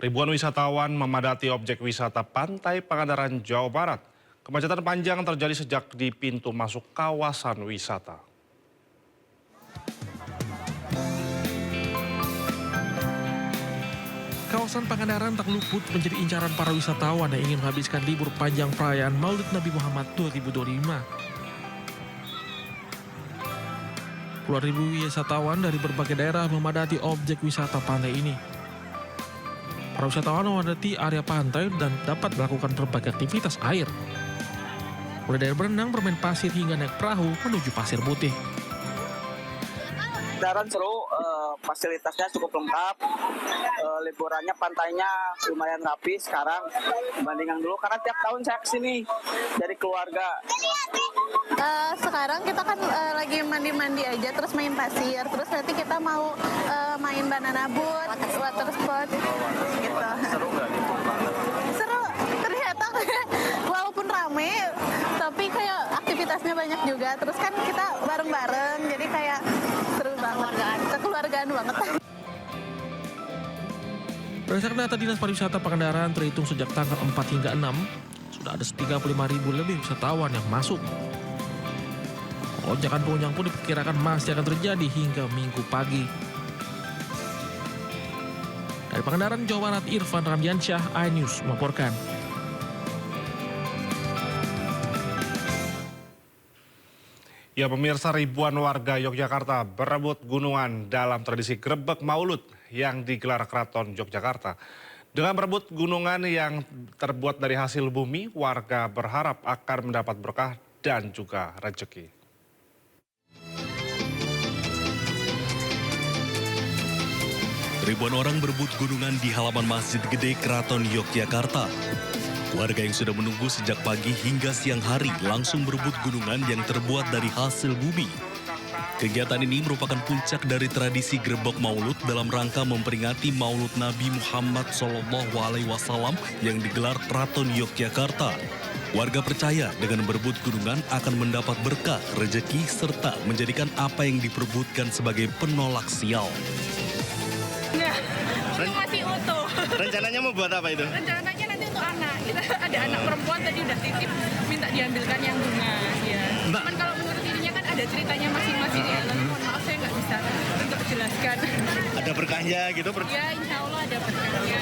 Ribuan wisatawan memadati objek wisata Pantai Pangandaran, Jawa Barat. Kemacetan panjang terjadi sejak di pintu masuk kawasan wisata. Kawasan Pangandaran tak luput menjadi incaran para wisatawan yang ingin menghabiskan libur panjang perayaan Maulid Nabi Muhammad 2025. Puluhan ribu wisatawan dari berbagai daerah memadati objek wisata pantai ini. Para wisatawan memadati area pantai dan dapat melakukan berbagai aktivitas air. Mulai dari berenang, bermain pasir, hingga naik perahu menuju pasir putih. Pangandaran seru, fasilitasnya cukup lengkap, liburannya pantainya lumayan rapi sekarang dibandingkan dulu karena tiap tahun saya kesini dari keluarga. Sekarang kita kan lagi mandi-mandi aja terus main pasir, terus nanti kita mau main banana boat, water sport gitu. Seru nggak gitu? Seru, ternyata walaupun rame tapi kayak aktivitasnya banyak juga, terus kan kita bareng-bareng jadi kayak seru banget, kekeluargaan banget. Berdasarkan data Dinas Pariwisata Pangandaran, terhitung sejak tanggal 4 hingga 6, sudah ada 35.000 lebih wisatawan yang masuk. Lonjakan pengunjung pun diperkirakan masih akan terjadi hingga Minggu pagi. Dari Pangandaran, Jawa Barat, Irfan Ramdiansyah, iNews melaporkan. Ya pemirsa, ribuan warga Yogyakarta berebut gunungan dalam tradisi Grebek Maulud yang digelar Keraton Yogyakarta. Dengan berebut gunungan yang terbuat dari hasil bumi, warga berharap akan mendapat berkah dan juga rezeki. Ribuan orang berebut gunungan di halaman Masjid Gede Keraton Yogyakarta. Warga yang sudah menunggu sejak pagi hingga siang hari langsung berebut gunungan yang terbuat dari hasil bumi. Kegiatan ini merupakan puncak dari tradisi Grebek Maulud dalam rangka memperingati Maulud Nabi Muhammad SAW yang digelar Keraton Yogyakarta. Warga percaya dengan berebut gunungan akan mendapat berkah, rezeki, serta menjadikan apa yang diperebutkan sebagai penolak sial. Itu masih utuh. Rencananya mau buat apa itu? Rencananya nanti untuk anak. Kita ada anak perempuan tadi udah titip minta diambilkan yang bunga. Ya. Cuman kalau menurut dirinya kan ada ceritanya masing-masing ya. Lalu mohon maaf saya nggak bisa untuk jelaskan. Ada berkahnya gitu? Ya insya Allah ada berkahnya.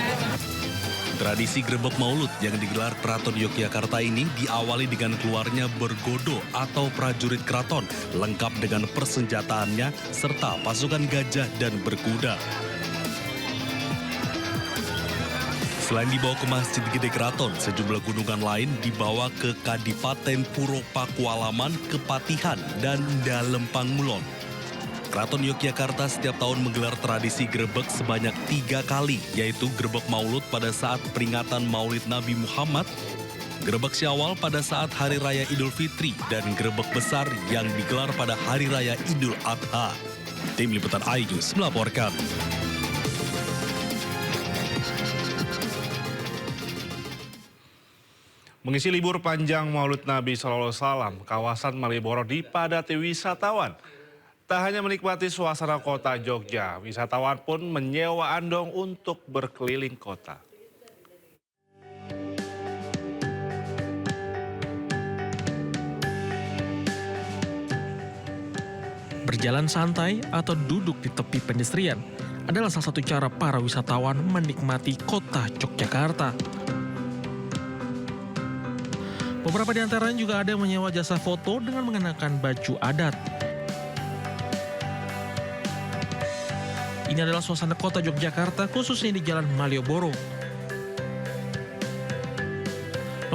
Tradisi Grebek Maulud yang digelar Keraton Yogyakarta ini diawali dengan keluarnya bergodo atau prajurit keraton lengkap dengan persenjataannya serta pasukan gajah dan berkuda. Selain dibawa ke Masjid Gede Keraton, sejumlah gunungan lain dibawa ke Kadipaten Puro Pakualaman, Kepatihan, dan Dalempang Mulon. Keraton Yogyakarta setiap tahun menggelar tradisi grebek sebanyak 3 kali, yaitu Grebek Maulud pada saat peringatan Maulid Nabi Muhammad, Grebek Syawal pada saat Hari Raya Idul Fitri, dan Grebek Besar yang digelar pada Hari Raya Idul Adha. Tim Liputan iNews melaporkan. Mengisi libur panjang Maulid Nabi SAW, kawasan Malioboro dipadati wisatawan. Tak hanya menikmati suasana kota Jogja, wisatawan pun menyewa andong untuk berkeliling kota. Berjalan santai atau duduk di tepi pedestrian adalah salah satu cara para wisatawan menikmati kota Yogyakarta. Beberapa di antaranya juga ada yang menyewa jasa foto dengan mengenakan baju adat. Ini adalah suasana kota Yogyakarta, khususnya di Jalan Malioboro.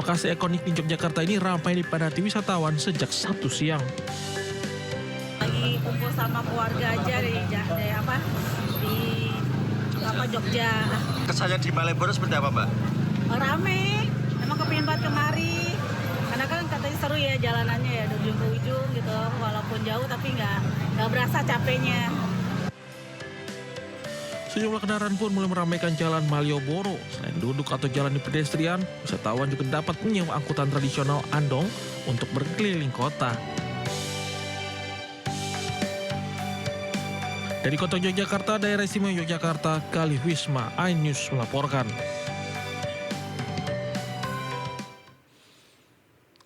Lokasi ikonik di Yogyakarta ini ramai dipadati wisatawan sejak Sabtu siang. Lagi kumpul sama keluarga aja di Jogja. Kesannya di Malioboro seperti apa, Mbak? Rame, emang kepingin banget kemari. Karena kan katanya seru ya jalanannya ya, dari ujung ke ujung gitu. Walaupun jauh tapi nggak berasa capeknya. Sejumlah kendaraan pun mulai meramaikan jalan Malioboro. Selain duduk atau jalan di pedestrian, wisatawan juga dapat menyewa angkutan tradisional andong untuk berkeliling kota. Dari Kota Yogyakarta, Daerah Istimewa Yogyakarta, Galih Wisma, iNews melaporkan.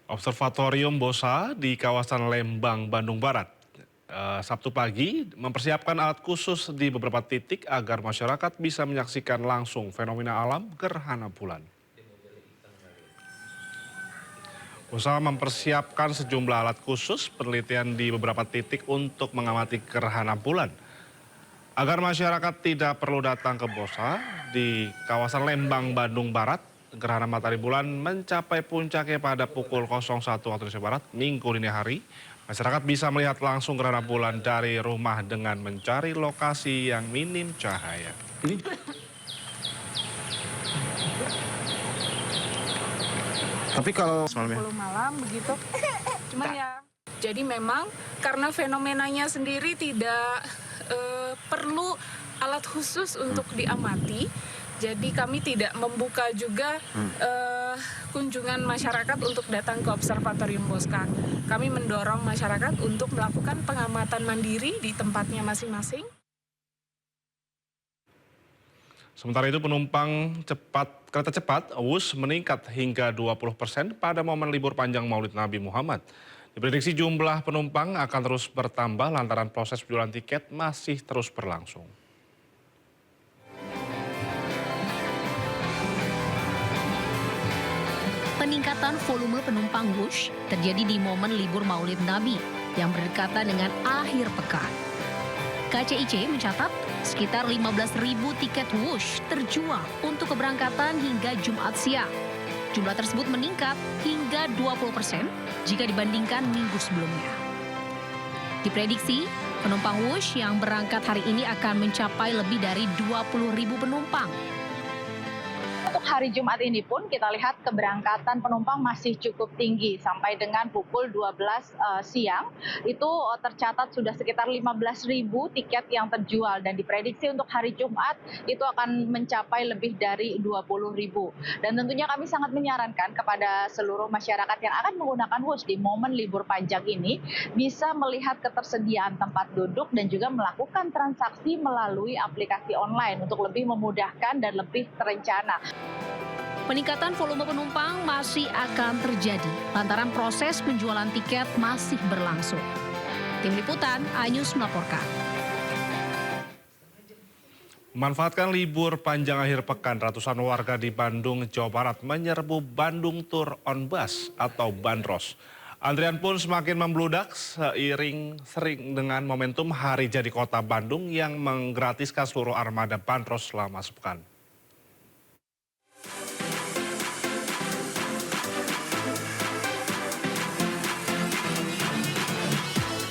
Observatorium Bosa di kawasan Lembang, Bandung Barat, Sabtu pagi mempersiapkan alat khusus di beberapa titik agar masyarakat bisa menyaksikan langsung fenomena alam gerhana bulan. Bosa mempersiapkan sejumlah alat khusus penelitian di beberapa titik untuk mengamati gerhana bulan. Agar masyarakat tidak perlu datang ke Bosa, di kawasan Lembang, Bandung Barat, gerhana matahari bulan mencapai puncaknya pada pukul 01 waktu Indonesia Barat, Minggu dini hari. Masyarakat bisa melihat langsung gerhana bulan dari rumah dengan mencari lokasi yang minim cahaya. Tapi kalau 10 malam begitu. Cuman ya. Jadi memang karena fenomenanya sendiri tidak perlu alat khusus untuk diamati. Jadi kami tidak membuka juga kunjungan masyarakat untuk datang ke Observatorium Bosca. Kami mendorong masyarakat untuk melakukan pengamatan mandiri di tempatnya masing-masing. Sementara itu penumpang kereta cepat Wush meningkat hingga 20% pada momen libur panjang Maulid Nabi Muhammad. Diprediksi jumlah penumpang akan terus bertambah lantaran proses penjualan tiket masih terus berlangsung. Peningkatan volume penumpang Wush terjadi di momen libur Maulid Nabi yang berdekatan dengan akhir pekan. KCIC mencatat sekitar 15.000 tiket Wush terjual untuk keberangkatan hingga Jumat siang. Jumlah tersebut meningkat hingga 20% jika dibandingkan minggu sebelumnya. Diprediksi, penumpang Wush yang berangkat hari ini akan mencapai lebih dari 20.000 penumpang. Untuk hari Jumat ini pun kita lihat keberangkatan penumpang masih cukup tinggi. Sampai dengan pukul 12 siang itu tercatat sudah sekitar 15.000 tiket yang terjual. Dan diprediksi untuk hari Jumat itu akan mencapai lebih dari 20.000. Dan tentunya kami sangat menyarankan kepada seluruh masyarakat yang akan menggunakan Wush di momen libur panjang ini bisa melihat ketersediaan tempat duduk dan juga melakukan transaksi melalui aplikasi online untuk lebih memudahkan dan lebih terencana. Peningkatan volume penumpang masih akan terjadi lantaran proses penjualan tiket masih berlangsung. Tim Liputan, iNews melaporkan. Memanfaatkan libur panjang akhir pekan, ratusan warga di Bandung, Jawa Barat menyerbu Bandung Tour on Bus atau Bandros. Antrian pun semakin membludak sering dengan momentum Hari Jadi Kota Bandung yang menggratiskan seluruh armada Bandros selama sepekan.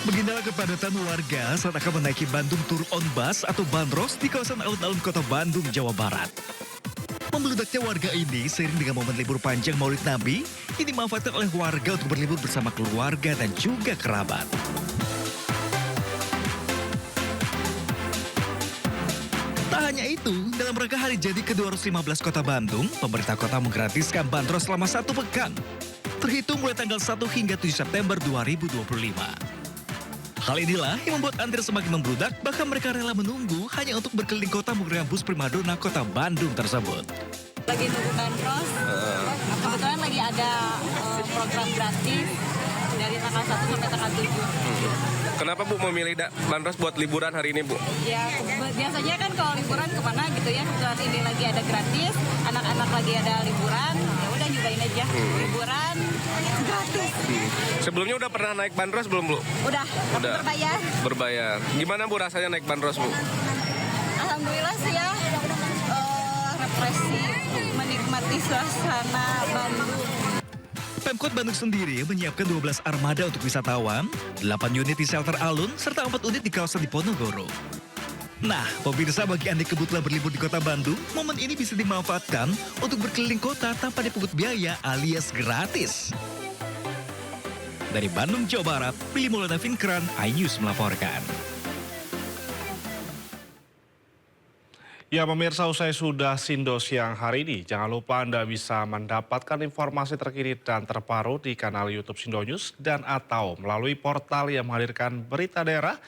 Beginilah kepadatan warga saat akan menaiki Bandung Tour on Bus atau Bandros di kawasan alun-alun kota Bandung, Jawa Barat. Membeludaknya warga ini seiring dengan momen libur panjang Maulid Nabi yang dimanfaatkan oleh warga untuk berlibur bersama keluarga dan juga kerabat. Tak hanya itu, dalam rangka hari jadi ke-215 kota Bandung, pemerintah kota menggratiskan bandros selama 1 pekan. Terhitung mulai tanggal 1 hingga 7 September 2025. Hal inilah yang membuat antrian semakin membludak, bahkan mereka rela menunggu hanya untuk berkeliling kota menggunakan bus primadona kota Bandung tersebut. Lagi nunggu bandros, kebetulan lagi ada program gratis dari tanggal 1 sampai tanggal 7. Kenapa Bu memilih bandros buat liburan hari ini Bu? Ya biasanya kan kalau liburan kemana gitu ya, kebetulan ini lagi ada gratis, anak-anak lagi ada liburan, ya udah nyobain aja liburan gratis. Sebelumnya udah pernah naik bandros belum Bu? Udah. Berbayar. Berbayar. Gimana Bu rasanya naik bandros Bu? Alhamdulillah sih ya, refreshing, menikmati suasana Bandung. Pemkot Bandung sendiri menyiapkan 12 armada untuk wisatawan, 8 unit di shelter alun, serta 4 unit di kawasan Diponegoro. Nah, pemirsa bagi Anda yang kebetulan berlibur di kota Bandung, momen ini bisa dimanfaatkan untuk berkeliling kota tanpa dipungut biaya alias gratis. Dari Bandung, Jawa Barat, Billy Maulana Finkran, iNews melaporkan. Ya pemirsa, usai sudah Sindo siang hari ini, jangan lupa Anda bisa mendapatkan informasi terkini dan terbaru di kanal YouTube Sindo News dan atau melalui portal yang menghadirkan berita daerah,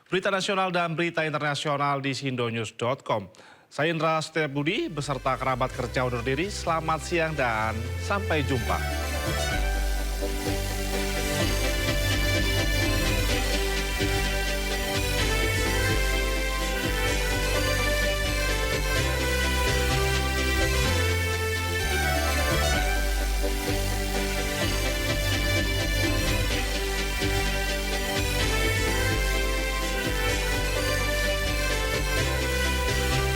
berita nasional dan berita internasional di sindonews.com. Saya Indra Setiabudi beserta kerabat kerja undur diri. Selamat siang dan sampai jumpa.